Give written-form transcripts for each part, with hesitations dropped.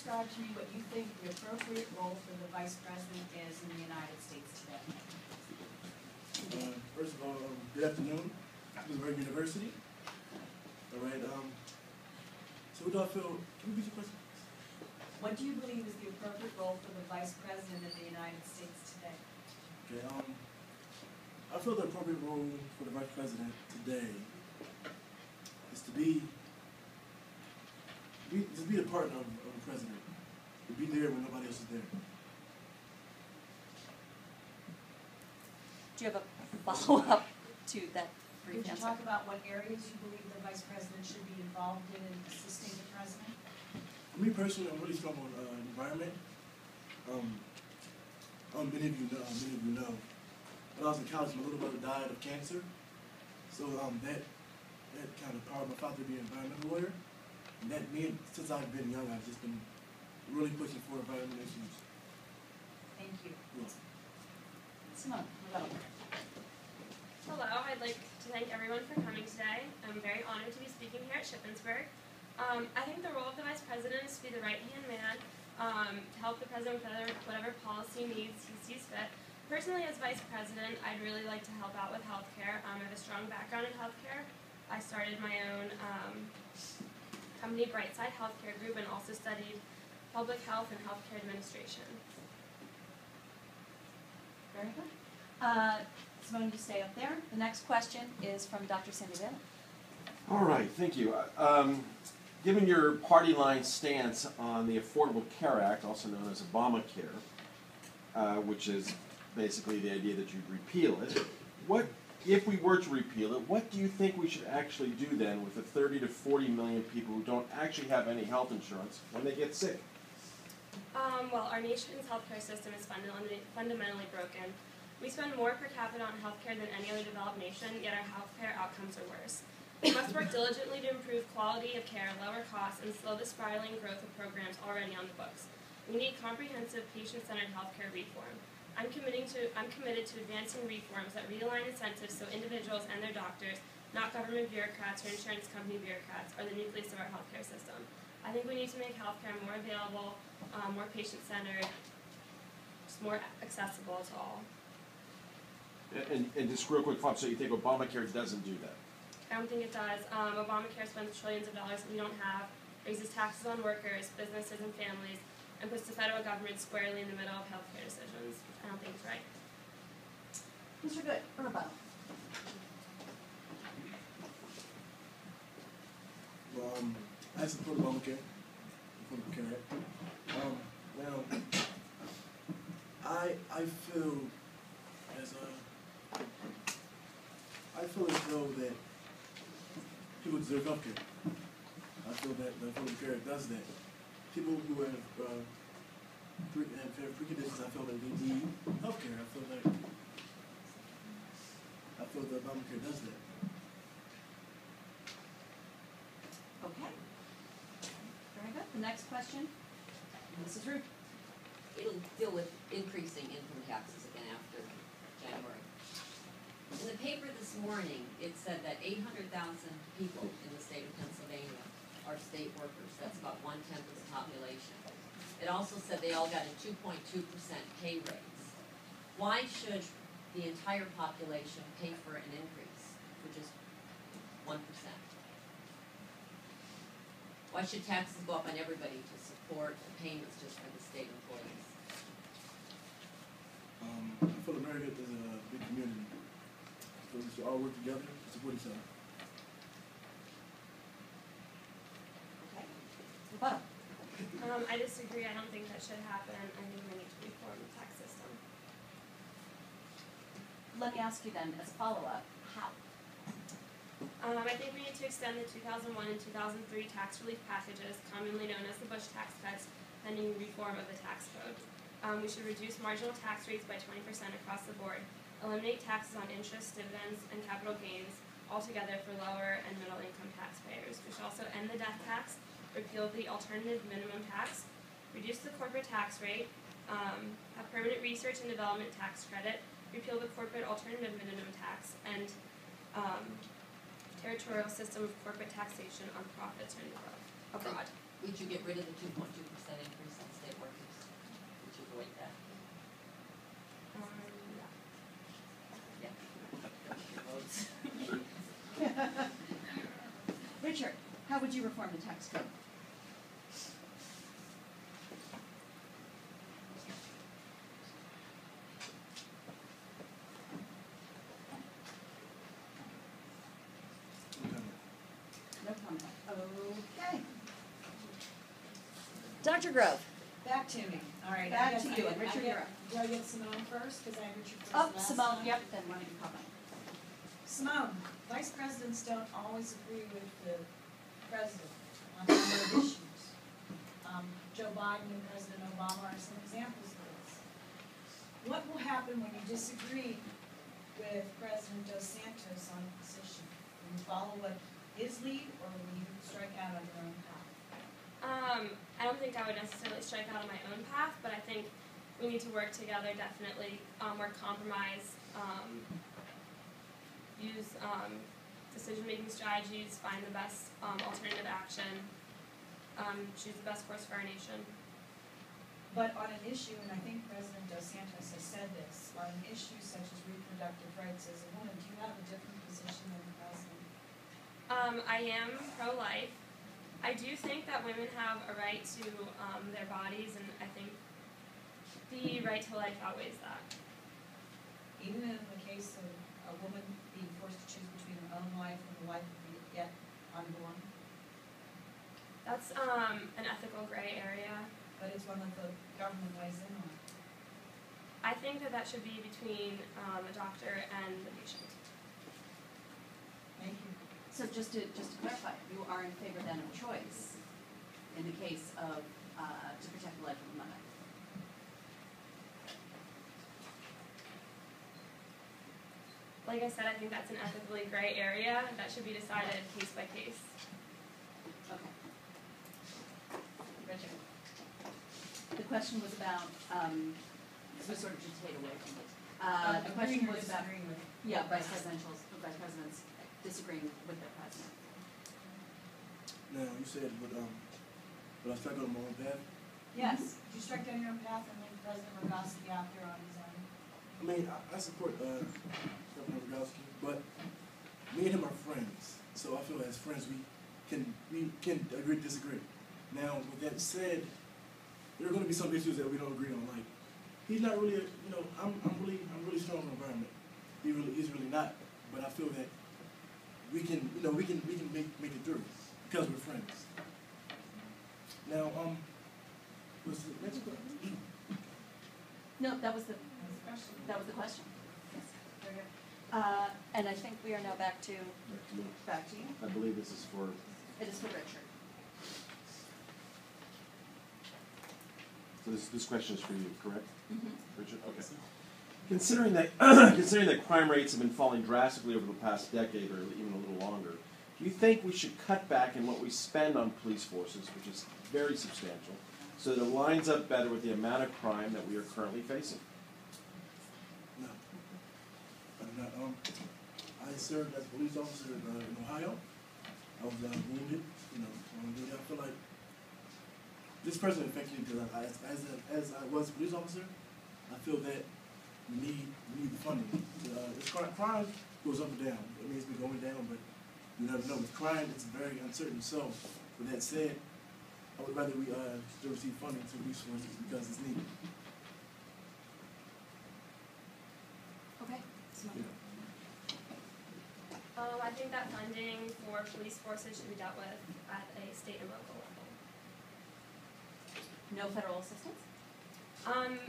describe to me what you think the appropriate role for the Vice President is in the United States today? First of all, good afternoon, Pittsburgh University. All right, so what do I feel, can you repeat your question? What do you believe is the appropriate role for the Vice President of the United States today? Okay, I feel the appropriate role for the Vice President today is to be the partner of the President, to be there when nobody else is there. Do you have a follow-up to that brief Could you answer? talk about what areas you believe the Vice President should be involved in assisting the President? Me personally, I'm really strong on environment. Many of you know, when I was in college, my little brother died of cancer. So that kind of powered my father to be an environmental lawyer. And that since I've been young, I've just been really pushing for environmental issues. Thank you. Yeah. Simone, hello. Hello, I'd like to thank everyone for coming today. I'm very honored to be speaking here at Shippensburg. I think the role of the Vice President is to be the right-hand man, to help the President with whatever policy needs he sees fit. Personally, as Vice President, I'd really like to help out with healthcare. I have a strong background in healthcare. I started my own company, Brightside Healthcare Group, and also studied public health and healthcare administration. Very good. Simone, you stay up there. The next question is from Dr. Sandy Bailey. All right, thank you. Given your party line stance on the Affordable Care Act, also known as Obamacare, which is basically the idea that you'd repeal it, if we were to repeal it, what do you think we should actually do then with the 30 to 40 million people who don't actually have any health insurance when they get sick? Well, our nation's healthcare system is fundamentally broken. We spend more per capita on healthcare than any other developed nation, yet our healthcare outcomes are worse. We must work diligently to improve quality of care, lower costs, and slow the spiraling growth of programs already on the books. We need comprehensive, patient-centered healthcare reform. I'm committed to advancing reforms that realign incentives so individuals and their doctors, not government bureaucrats or insurance company bureaucrats, are the nucleus of our healthcare system. I think we need to make healthcare more available, more patient-centered, just more accessible to all. And just real quick follow-up, so you think Obamacare doesn't do that? I don't think it does. Obamacare spends trillions of dollars that we don't have, raises taxes on workers, businesses, and families, and puts the federal government squarely in the middle of healthcare decisions. I don't think it's right. Mr. Good, rebuttal. Well, I support Obamacare, Affordable Care Act. Now, I feel as though that people deserve healthcare. I feel that the Affordable Care Act does that. People who have preconditions, I feel that they need healthcare. I feel that Obamacare does that. Okay. Very good. The next question, Mrs. Root. It'll deal with increasing income taxes again after January. In the paper this morning, it said that 800,000 people in the state of Pennsylvania are state workers. That's about 1/10 of the population. It also said they all got a 2.2% pay raise. Why should the entire population pay for an increase for just 1%? Why should taxes go up on everybody to support the payments just for the state employees? I feel America is a big community. So we should all work together to support each other. Okay. Rebuttal. I disagree. I don't think that should happen. I think we need to reform the tax system. Let me ask you then, as a follow-up, how? I think we need to extend the 2001 and 2003 tax relief packages, commonly known as the Bush tax cuts, pending reform of the tax code. We should reduce marginal tax rates by 20% across the board, eliminate taxes on interest, dividends, and capital gains altogether for lower and middle income taxpayers. We should also end the death tax, repeal the alternative minimum tax, reduce the corporate tax rate, have permanent research and development tax credit, repeal the corporate alternative minimum tax, and territorial system of corporate taxation on profits earned abroad. Would you get rid of the 2.2% increase? would you reform the tax code? Okay. No comment. Okay. Dr. Grove, Back to me, all right. Back I guess to I you, get- and Richard, I get- you're up. Do I get Simone first, because I have Richard first oh, last Simone, time? yep, then why don't you comment? Simone, vice presidents don't always agree with the president on a number of issues. Joe Biden and President Obama are some examples of this. What will happen when you disagree with President Dos Santos on a position? Will you follow what his lead, or will you strike out on your own path? I don't think I would necessarily strike out on my own path, but I think we need to work together, definitely, work compromise, use decision-making strategies, find the best alternative action, choose the best course for our nation. But on an issue, and I think President Dos Santos has said this, on an issue such as reproductive rights as a woman, do you have a different position than the president? I am pro-life. I do think that women have a right to their bodies, and I think the right to life outweighs that. Even in the case of a woman being forced to choose between her own life and the life of the yet unborn, That's an ethical gray area. but it's one that the government weighs in on. I think that that should be between a doctor and the patient. Thank you. So just to clarify, you are in favor then of choice in the case of, to protect the life of a mother? Like I said, I think that's an ethically gray area that should be decided case by case. Okay. Richard? The question was about, we sort of just stayed away from it. The question Agreeing or was about, disagreeing with. yeah, vice presidents disagreeing with their president. Now, you said, but I struck on my own path. Yes, you struck down your own path and leave President Rogowski out there on his own. I mean, I support Governor Rogowski, but me and him are friends. So I feel as friends we can agree to disagree. Now, with that said, there are going to be some issues that we don't agree on. Like, he's not really, I'm really strong on the environment. He's really not. But I feel that we can make it through because we're friends. Now, what's the next question? No, that was the question. Yes, very good. And I think we are now back to you. I believe this is for, It is for Richard. so this question is for you, correct? Mm-hmm. Richard, okay. Considering that crime rates have been falling drastically over the past decade or even a little longer, do you think we should cut back in what we spend on police forces, which is very substantial, so that it lines up better with the amount of crime that we are currently facing? No. I'm not. I served as a police officer in Ohio. I was wounded, I feel like this president affected me because as I was a police officer, I feel that we need the funding. This crime goes up and down. I mean, it's been going down, but you never know. With crime, it's very uncertain. So, with that said, I would rather we still receive funding to resources because it's needed. Okay. You know. I think that funding for police forces should be dealt with at a state and local level. No federal assistance?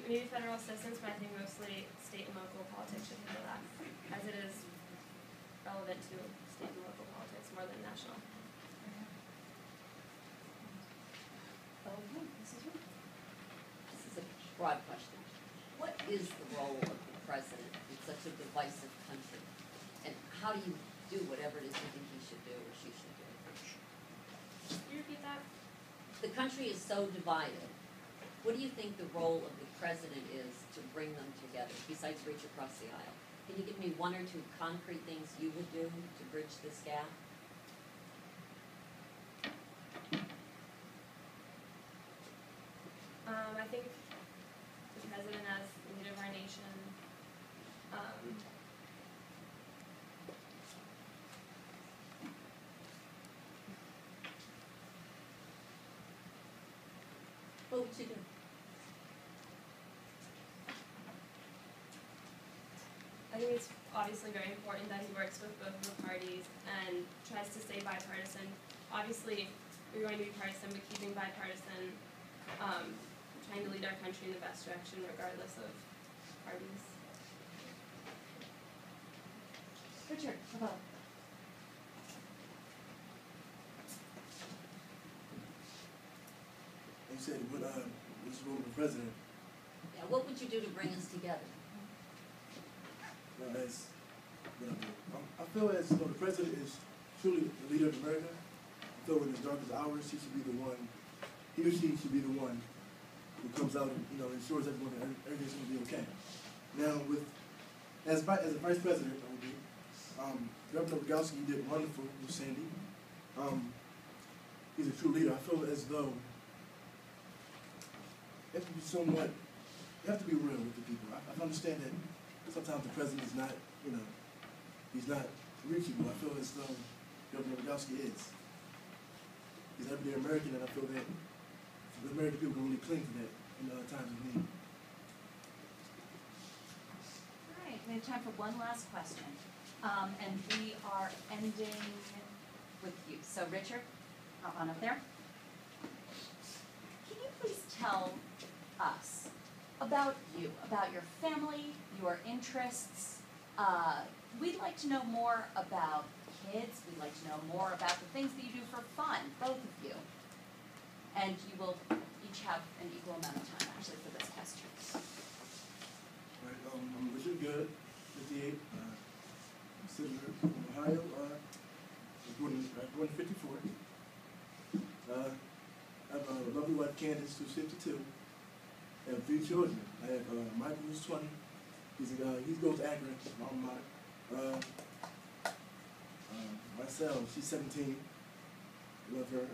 Maybe federal assistance, but I think mostly state and local politics should handle that, as it is relevant to state and local politics more than national. Okay, Mrs. Reed. This is a broad question. What is the role of the president in such a divisive country? And how do you do whatever it is you think he should do or she should do? Can you repeat that? The country is so divided. What do you think the role of the president is to bring them together, besides reach across the aisle? Can you give me one or two concrete things you would do to bridge this gap? I think the president as the leader of our nation, what would you do? I think it's obviously very important that he works with both of the parties and tries to stay bipartisan. Obviously, we're going to be partisan, but keeping bipartisan, trying to lead our country in the best direction regardless of parties. Richard, how about? You said, what, what's the role of the president? Yeah, what would you do to bring us together? As, I feel as though the president is truly the leader of America. I feel in his darkest hours, he should be the one, he or she should be the one who comes out and, ensures everyone that everything's going to be okay. Now, as a vice president, Governor Rogowski did wonderful with Sandy. He's a true leader. I feel as though you have to be somewhat, you have to be real with the people. I understand that sometimes the president is not, he's not reachable. I feel as though Governor Rogowski is. He's everyday American, and I feel that the American people can really cling to that in times of need. All right, we have time for one last question. And we are ending with you. So Richard, hop on up there. Can you please tell us about you, about your family, your interests? We'd like to know more about kids. We'd like to know more about the things that you do for fun, both of you. And you will each have an equal amount of time, actually, for this question. All right, I'm Richard Good, 58. Citizen from Ohio, born in 54. I have a lovely wife, Candace, who's 52. I have 3 children. I have Michael, who's 20. He goes to Akron, my alma mater. Marcel, she's 17. I love her.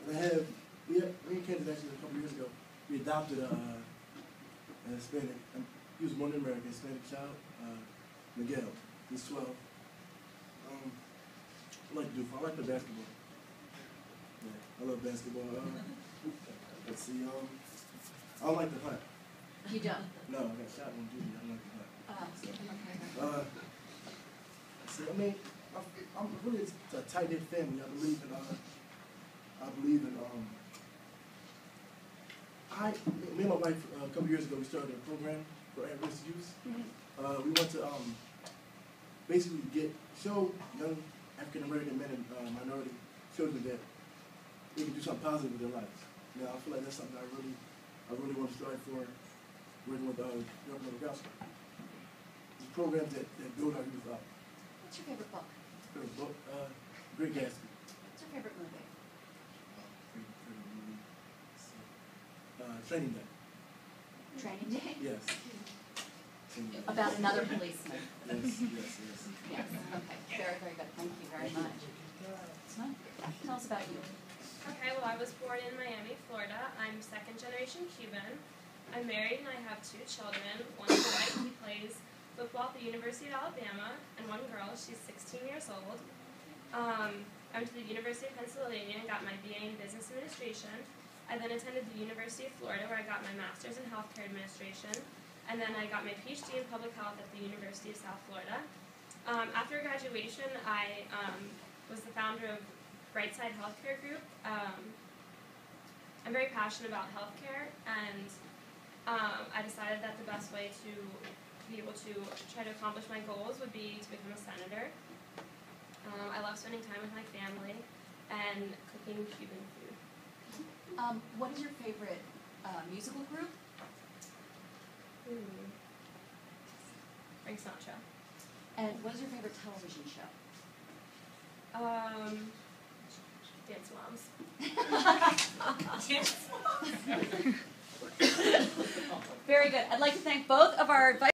And me and Candace actually a couple years ago, we adopted a Hispanic, he was born in America, Hispanic child, Miguel. He's 12. I like to play basketball. Yeah, I love basketball. Let's see, I don't like to hunt. You don't? No, I got shot on duty. I don't like to hunt. Okay. See, I'm really a tight-knit family. I believe in, me and my wife, a couple years ago, we started a program for at-risk youth. Mm-hmm. We want to, basically show young African-American men and minority children that they can do something positive with their lives. Now, I feel like that's something I really want to strive for, working with Governor Rogowski. These programs that build our youth up. What's your favorite book? Favorite book? Great Gatsby. What's your favorite movie? Favorite movie? Training Day. Training Day? Yes. Training Day. About another policeman. Yes. Yes, okay, very, very good, thank you very much. Simone, tell us about you. Okay, well, I was born in Miami, Florida. I'm second-generation Cuban. I'm married and I have 2 children. One boy, he plays football at the University of Alabama, and one girl, she's 16 years old. I went to the University of Pennsylvania and got my BA in Business Administration. I then attended the University of Florida, where I got my Master's in Healthcare Administration, and then I got my PhD in Public Health at the University of South Florida. After graduation, I was the founder of Brightside Healthcare Group. I'm very passionate about healthcare, and I decided that the best way to be able to try to accomplish my goals would be to become a senator. I love spending time with my family and cooking Cuban food. What is your favorite musical group? Frank Sinatra. And what is your favorite television show? Dance Moms. Very good. I'd like to thank both of our advice